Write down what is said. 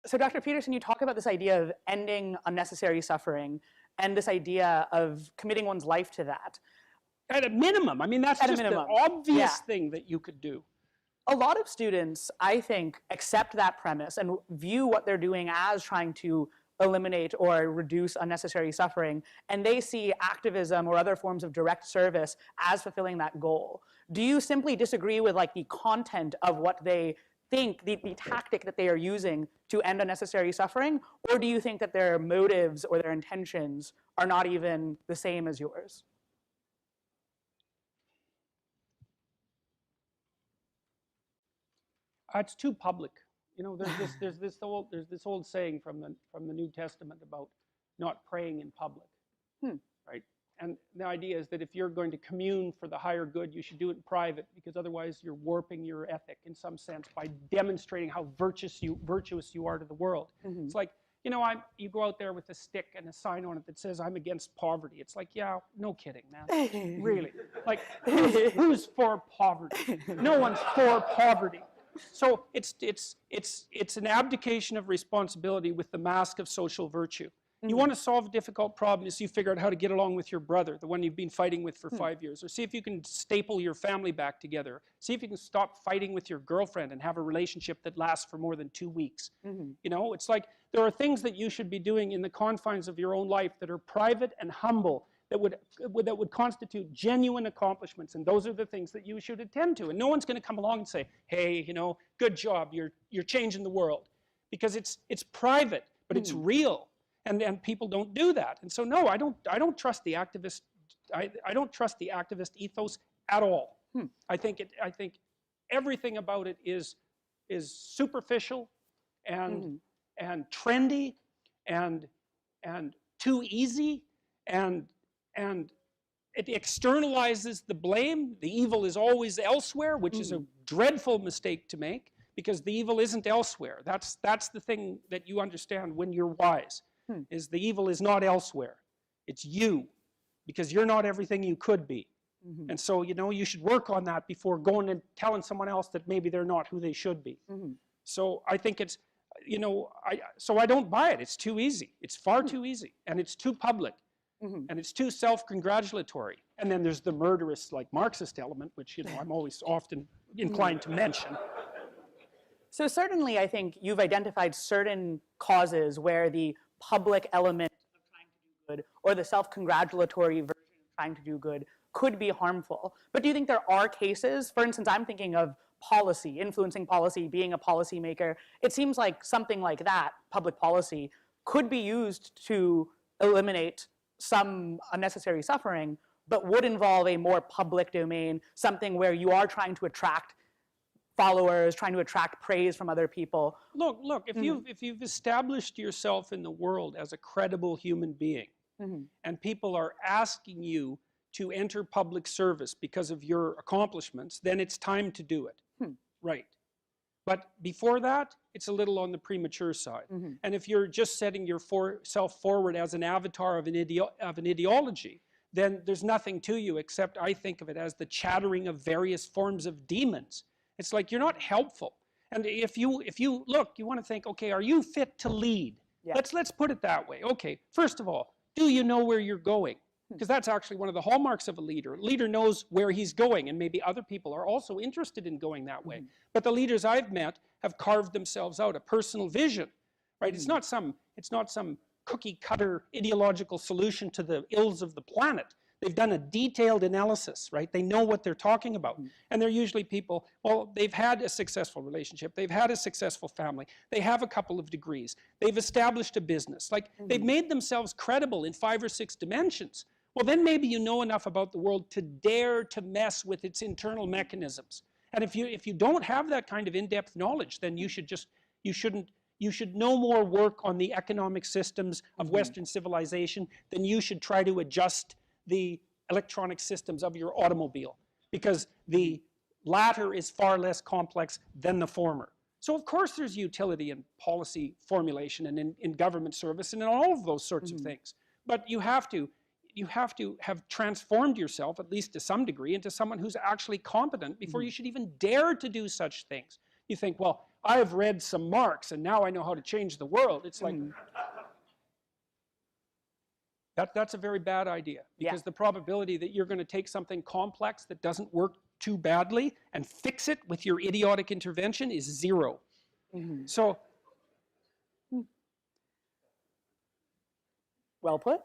So Dr. Peterson, you talk about this idea of ending unnecessary suffering and this idea of committing one's life to that. At a minimum. I mean, that's just the obvious thing that you could do. A lot of students, I think, accept that premise and view what they're doing as trying to eliminate or reduce unnecessary suffering, and they see activism or other forms of direct service as fulfilling that goal. Do you simply disagree with like the content of what they think, the tactic that they are using to end unnecessary suffering, or do you think that their motives or their intentions are not even the same as yours? It's too public. You know, there's this old saying from the New Testament about not praying in public, right? And the idea is that if you're going to commune for the higher good, you should do it in private, because otherwise you're warping your ethic in some sense by demonstrating how virtuous you are to the world. It's like, you know, you go out there with a stick and a sign on it that says, "I'm against poverty." It's like, yeah, no kidding, man. Really. Like, who's for poverty? No one's for poverty. So it's an abdication of responsibility with the mask of social virtue. You want to solve a difficult problem, is you figure out how to get along with your brother, the one you've been fighting with for 5 years, or see if you can staple your family back together. See if you can stop fighting with your girlfriend and have a relationship that lasts for more than 2 weeks. You know, it's like there are things that you should be doing in the confines of your own life that are private and humble, that would constitute genuine accomplishments, and those are the things that you should attend to. And no one's going to come along and say, "Hey, you know, good job, you're changing the world," because it's private, but it's real, and people don't do that. And so no, I don't trust the activist. I don't trust the activist ethos at all. I think everything about it is superficial and trendy and too easy, and it externalizes the blame. The evil is always elsewhere, which is a dreadful mistake to make, because the evil isn't elsewhere. That's the thing that you understand when you're wise, is the evil is not elsewhere. It's you, because you're not everything you could be. And so, you know, you should work on that before going and telling someone else that maybe they're not who they should be. So I think it's, you know, so I don't buy it. It's too easy. It's far too easy, and it's too public. And it's too self-congratulatory. And then there's the murderous, like, Marxist element, which, you know, I'm always often inclined to mention. So certainly, I think you've identified certain causes where the public element of trying to do good, or the self-congratulatory version of trying to do good, could be harmful. But do you think there are cases, for instance, I'm thinking of policy, influencing policy, being a policymaker. It seems like something like that, public policy, could be used to eliminate some unnecessary suffering, but would involve a more public domain, something where you are trying to attract followers, trying to attract praise from other people. Look, if you've established yourself in the world as a credible human being, and people are asking you to enter public service because of your accomplishments, then it's time to do it. Right. But before that, it's a little on the premature side. And if you're just setting yourself forward as an avatar of an ideology, then there's nothing to you except, I think of it as the chattering of various forms of demons. It's like you're not helpful. And if you look, you want to think, okay, are you fit to lead? Let's put it that way. Okay, first of all, do you know where you're going? Because that's actually one of the hallmarks of a leader. A leader knows where he's going, and maybe other people are also interested in going that way. But the leaders I've met have carved themselves out a personal vision, right? It's not some cookie-cutter ideological solution to the ills of the planet. They've done a detailed analysis, right? They know what they're talking about. And they're usually people, well, they've had a successful relationship, they've had a successful family, they have a couple of degrees, they've established a business. Like, they've made themselves credible in 5 or 6 dimensions. Well, then maybe you know enough about the world to dare to mess with its internal mechanisms. And if you don't have that kind of in-depth knowledge, then you should no more work on the economic systems of Western civilization than you should try to adjust the electronic systems of your automobile, because the latter is far less complex than the former. So of course there's utility in policy formulation and in government service and in all of those sorts of things. But you have to have transformed yourself, at least to some degree, into someone who's actually competent before you should even dare to do such things. You think, well, I have read some Marx and now I know how to change the world. It's like, that's a very bad idea, because the probability that you're going to take something complex that doesn't work too badly and fix it with your idiotic intervention is 0. So, well put.